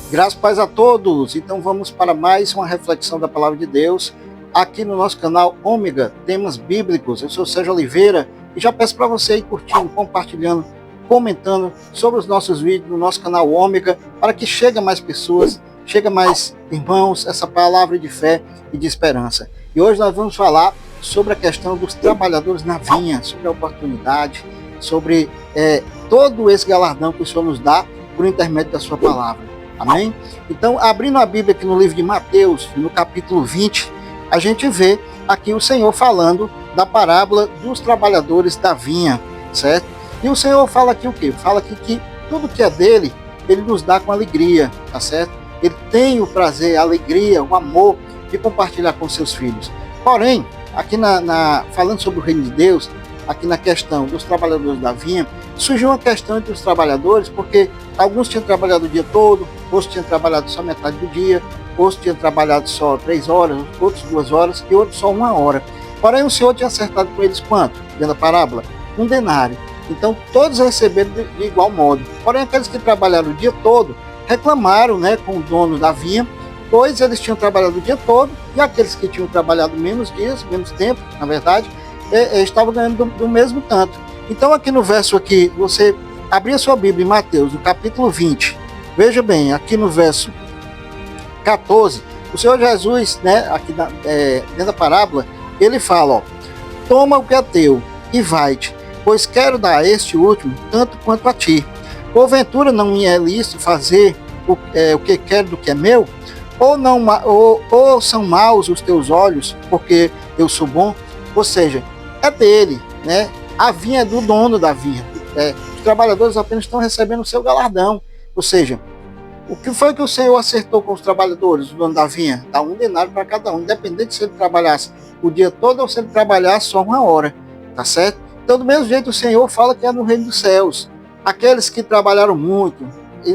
Graças e paz a todos. Então vamos para mais uma reflexão da Palavra de Deus aqui no nosso canal Ômega, temas bíblicos. Eu sou Sérgio Oliveira e já peço para você ir curtindo, compartilhando, comentando sobre os nossos vídeos no nosso canal Ômega, para que chegue a mais pessoas, chegue a mais irmãos essa palavra de fé e de esperança. E hoje nós vamos falar sobre a questão dos trabalhadores na vinha, sobre a oportunidade, sobre todo esse galardão que o Senhor nos dá por intermédio da sua palavra. Amém? Então, abrindo a Bíblia aqui no livro de Mateus, no capítulo 20, a gente vê aqui o Senhor falando da parábola dos trabalhadores da vinha, certo? E o Senhor fala aqui o quê? Fala aqui que tudo que é dele, ele nos dá com alegria, tá certo? Ele tem o prazer, a alegria, o amor de compartilhar com seus filhos. Porém, aqui falando sobre o reino de Deus, aqui na questão dos trabalhadores da vinha, surgiu uma questão entre os trabalhadores, porque alguns tinham trabalhado o dia todo, outros tinham trabalhado só metade do dia, outros tinham trabalhado só 3 horas, outros 2 horas e outros só 1 hora. Porém, o Senhor tinha acertado com eles quanto? Dentro da parábola? 1 denário. Então, todos receberam de igual modo. Porém, aqueles que trabalharam o dia todo reclamaram, com o dono da vinha, pois eles tinham trabalhado o dia todo e aqueles que tinham trabalhado menos dias, menos tempo, na verdade, estavam ganhando do mesmo tanto. Então, aqui no verso aqui, você abrir a sua Bíblia em Mateus, no capítulo 20, veja bem, aqui no verso 14, o Senhor Jesus, aqui dentro da parábola, ele fala, toma o que é teu e vai-te, pois quero dar a este último tanto quanto a ti. Porventura não me é lícito fazer o que quero do que é meu? Ou são maus os teus olhos, porque eu sou bom? Ou seja, é dele, A vinha é do dono da vinha. Os trabalhadores apenas estão recebendo o seu galardão. Ou seja, o que foi que o Senhor acertou com os trabalhadores, o dono da vinha? Dá 1 denário para cada um, independente se ele trabalhasse o dia todo ou se ele trabalhasse só 1 hora, tá certo? Então, do mesmo jeito, o Senhor fala que é no reino dos céus. Aqueles que trabalharam muito,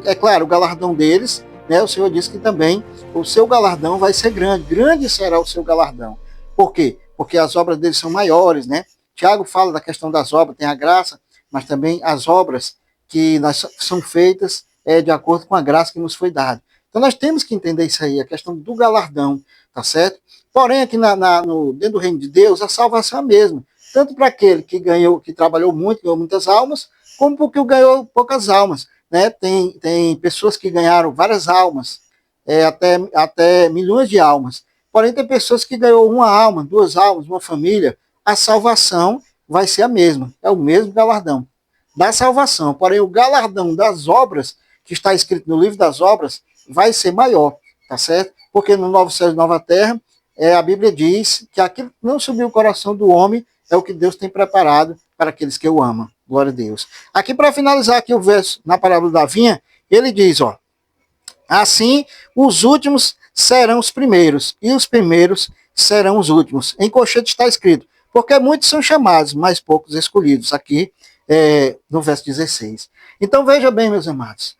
é claro, o galardão deles, o Senhor disse que também o seu galardão vai ser grande, grande será o seu galardão. Por quê? Porque as obras deles são maiores, Tiago fala da questão das obras, tem a graça, mas também as obras que são feitas de acordo com a graça que nos foi dada. Então nós temos que entender isso aí, a questão do galardão, tá certo? Porém, aqui dentro do reino de Deus, a salvação é a mesma. Tanto para aquele que trabalhou muito, ganhou muitas almas, como para o que ganhou poucas almas. Tem pessoas que ganharam várias almas, até milhões de almas. Porém, tem pessoas que ganhou 1 alma, 2 almas, uma família. A salvação vai ser a mesma, é o mesmo galardão da salvação. Porém, o galardão das obras, que está escrito no livro das obras, vai ser maior, tá certo? Porque no novo céu e nova terra, a Bíblia diz que aquilo que não subiu o coração do homem é o que Deus tem preparado para aqueles que o amam. Glória a Deus. Aqui, para finalizar aqui o verso na parábola da vinha, ele diz, assim os últimos serão os primeiros, e os primeiros serão os últimos. Em colchete está escrito, porque muitos são chamados, mas poucos escolhidos. Aqui no verso 16. Então veja bem, meus amados,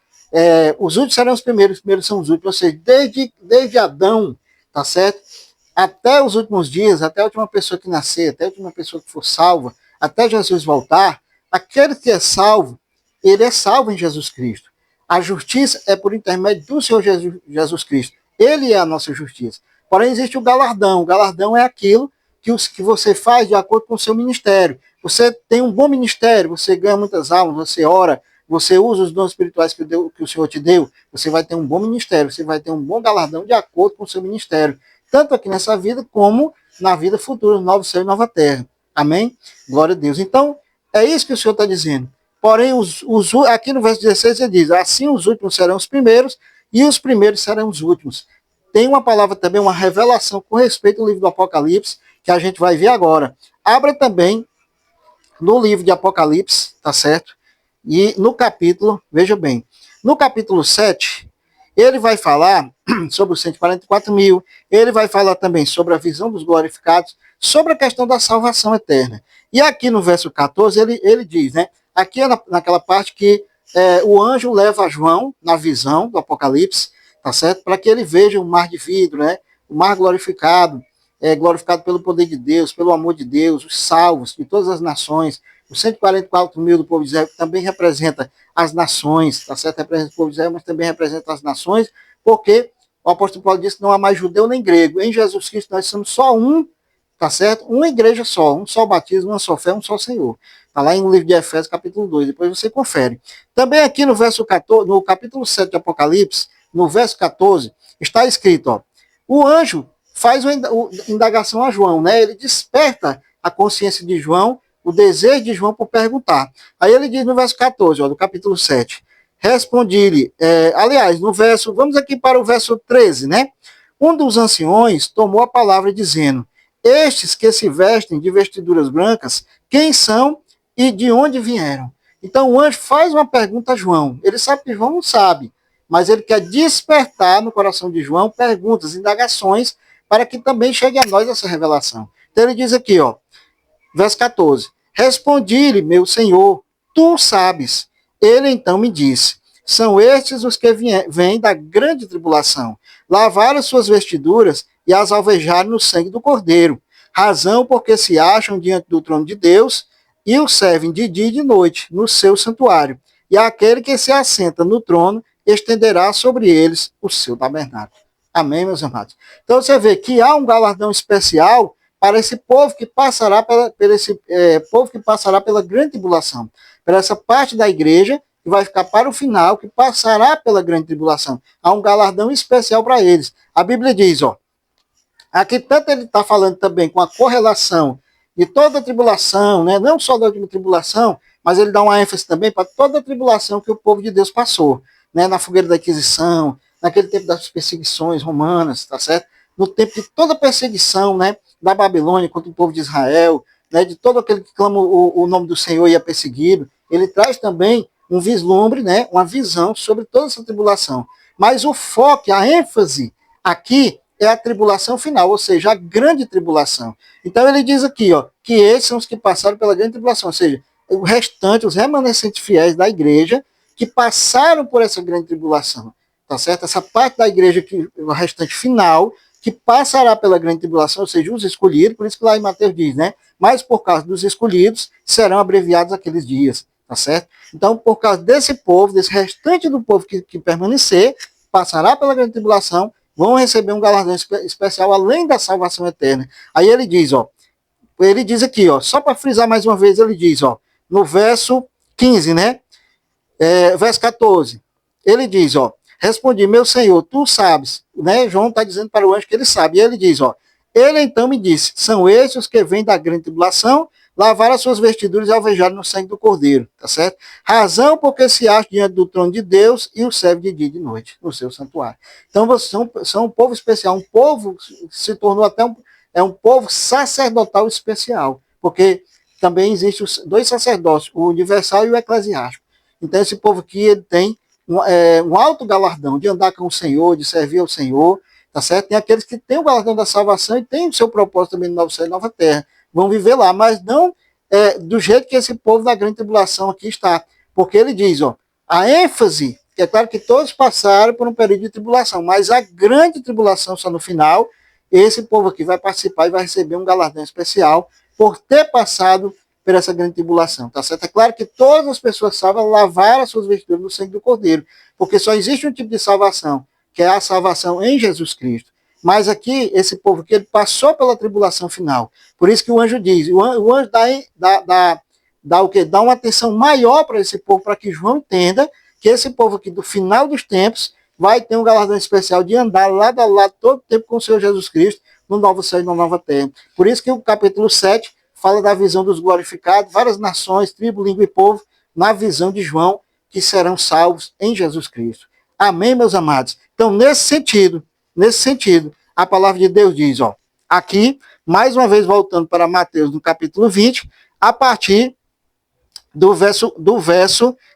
os últimos serão os primeiros são os últimos, ou seja, desde Adão, tá certo? Até os últimos dias, até a última pessoa que nascer, até a última pessoa que for salva, até Jesus voltar, aquele que é salvo, ele é salvo em Jesus Cristo. A justiça é por intermédio do Senhor Jesus Cristo. Ele é a nossa justiça. Porém, existe o galardão. O galardão é aquilo que você faz de acordo com o seu ministério. Você tem um bom ministério, você ganha muitas almas, você ora, você usa os dons espirituais que o Senhor te deu, você vai ter um bom ministério, você vai ter um bom galardão de acordo com o seu ministério. Tanto aqui nessa vida, como na vida futura, novo céu e nova terra. Amém? Glória a Deus. Então, é isso que o Senhor está dizendo. Porém, aqui no verso 16 ele diz, assim os últimos serão os primeiros, e os primeiros serão os últimos. Tem uma palavra também, uma revelação com respeito ao livro do Apocalipse, que a gente vai ver agora. Abra também no livro de Apocalipse, tá certo? E no capítulo, veja bem, no capítulo 7, ele vai falar sobre os 144 mil, ele vai falar também sobre a visão dos glorificados, sobre a questão da salvação eterna. E aqui no verso 14, ele diz, aqui é naquela parte que o anjo leva a João, na visão do Apocalipse, tá certo? Para que ele veja o mar de vidro, o mar glorificado, glorificado pelo poder de Deus, pelo amor de Deus, os salvos de todas as nações, Os 144 mil do povo de Israel também representa as nações, tá certo? Representa o povo de Israel, mas também representa as nações, porque o apóstolo Paulo disse que não há mais judeu nem grego. Em Jesus Cristo nós somos só um, tá certo? Uma igreja só, um só batismo, uma só fé, um só Senhor. Está lá no livro de Efésios, capítulo 2, depois você confere. Também aqui no verso 14, no capítulo 7 de Apocalipse, no verso 14, está escrito, ó, o anjo faz uma indagação a João, né? Ele desperta a consciência de João, o desejo de João por perguntar. Aí ele diz no verso 14, ó, do capítulo 7, respondi-lhe, aliás, no verso, vamos aqui para o verso 13, né? Um dos anciões tomou a palavra dizendo, estes que se vestem de vestiduras brancas, quem são e de onde vieram? Então o anjo faz uma pergunta a João. Ele sabe que João não sabe, mas ele quer despertar no coração de João perguntas, indagações, para que também chegue a nós essa revelação. Então ele diz aqui, ó, verso 14, respondi-lhe, meu senhor, tu sabes. Ele então me disse, são estes os que vêm da grande tribulação, lavaram suas vestiduras e as alvejaram no sangue do Cordeiro, razão porque se acham diante do trono de Deus e o servem de dia e de noite no seu santuário. E aquele que se assenta no trono estenderá sobre eles o seu tabernáculo. Amém, meus amados? Então você vê que há um galardão especial para esse povo que passará povo que passará pela grande tribulação, para essa parte da igreja que vai ficar para o final, que passará pela grande tribulação. Há um galardão especial para eles. A Bíblia diz, ó, aqui tanto ele está falando também com a correlação de toda a tribulação, né? Não só da última tribulação, mas ele dá uma ênfase também para toda a tribulação que o povo de Deus passou, né? Na fogueira da Inquisição, naquele tempo das perseguições romanas, tá certo? No tempo de toda a perseguição, né? Da Babilônia contra o povo de Israel, né? De todo aquele que clama o nome do Senhor e é perseguido. Ele traz também um vislumbre, né? Uma visão sobre toda essa tribulação. Mas o foco, a ênfase aqui é a tribulação final, ou seja, a grande tribulação. Então ele diz aqui, ó, que esses são os que passaram pela grande tribulação, ou seja, o restante, os remanescentes fiéis da igreja que passaram por essa grande tribulação, tá certo? Essa parte da igreja, que o restante final, que passará pela grande tribulação, ou seja, os escolhidos, por isso que lá em Mateus diz, né? Mas por causa dos escolhidos, serão abreviados aqueles dias, tá certo? Então, por causa desse povo, desse restante do povo que permanecer, passará pela grande tribulação, vão receber um galardão especial além da salvação eterna. Aí ele diz, ó, ele diz aqui, ó, só para frisar mais uma vez, ele diz, ó, no verso 15, né? Verso 14, ele diz, ó, respondi, meu senhor, tu sabes, né? João está dizendo para o anjo que ele sabe, e ele diz, ó, ele então me disse, são esses os que vêm da grande tribulação, lavaram as suas vestiduras e alvejaram no sangue do Cordeiro, tá certo? Razão porque se acham diante do trono de Deus e o serve de dia e de noite, no seu santuário. Então, vocês são um povo especial, um povo que se tornou até um povo sacerdotal especial, porque também existem os dois sacerdócios, o universal e o eclesiástico. Então, esse povo aqui, ele tem um alto galardão de andar com o Senhor, de servir ao Senhor, tá certo? Tem aqueles que têm o galardão da salvação e têm o seu propósito também no novo céu e nova terra. Vão viver lá, mas não do jeito que esse povo da grande tribulação aqui está. Porque ele diz, ó, a ênfase, que é claro que todos passaram por um período de tribulação, mas a grande tribulação só no final, esse povo aqui vai participar e vai receber um galardão especial por ter passado por essa grande tribulação, tá certo? É claro que todas as pessoas salvas lavaram as suas vestiduras no sangue do Cordeiro, porque só existe um tipo de salvação, que é a salvação em Jesus Cristo. Mas aqui, esse povo que ele passou pela tribulação final. Por isso que o anjo diz, o anjo dá o quê? Dá uma atenção maior para esse povo, para que João entenda que esse povo aqui do final dos tempos vai ter um galardão especial de andar lado a lado todo o tempo com o Senhor Jesus Cristo, no novo céu e na nova terra. Por isso que o capítulo 7 fala da visão dos glorificados, várias nações, tribo, língua e povo, na visão de João, que serão salvos em Jesus Cristo. Amém, meus amados? Então, nesse sentido, a palavra de Deus diz, ó, aqui, mais uma vez voltando para Mateus, no capítulo 20, a partir do verso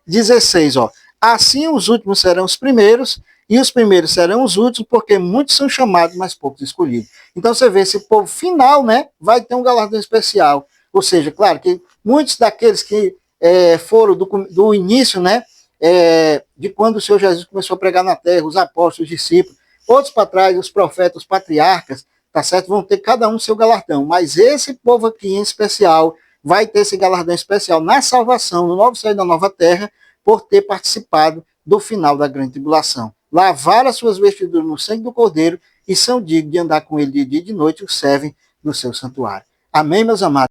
16, ó. Assim os últimos serão os primeiros, e os primeiros serão os últimos, porque muitos são chamados, mas poucos escolhidos. Então você vê, esse povo final, né, vai ter um galardão especial. Ou seja, claro que muitos daqueles que foram do início, né, de quando o Senhor Jesus começou a pregar na terra, os apóstolos, os discípulos, outros para trás, os profetas, os patriarcas, tá certo? Vão ter cada um seu galardão. Mas esse povo aqui em especial vai ter esse galardão especial na salvação, no novo céu e na nova terra, por ter participado do final da grande tribulação. Lavaram as suas vestiduras no sangue do Cordeiro e são dignos de andar com ele de dia e de noite, o servem no seu santuário. Amém, meus amados?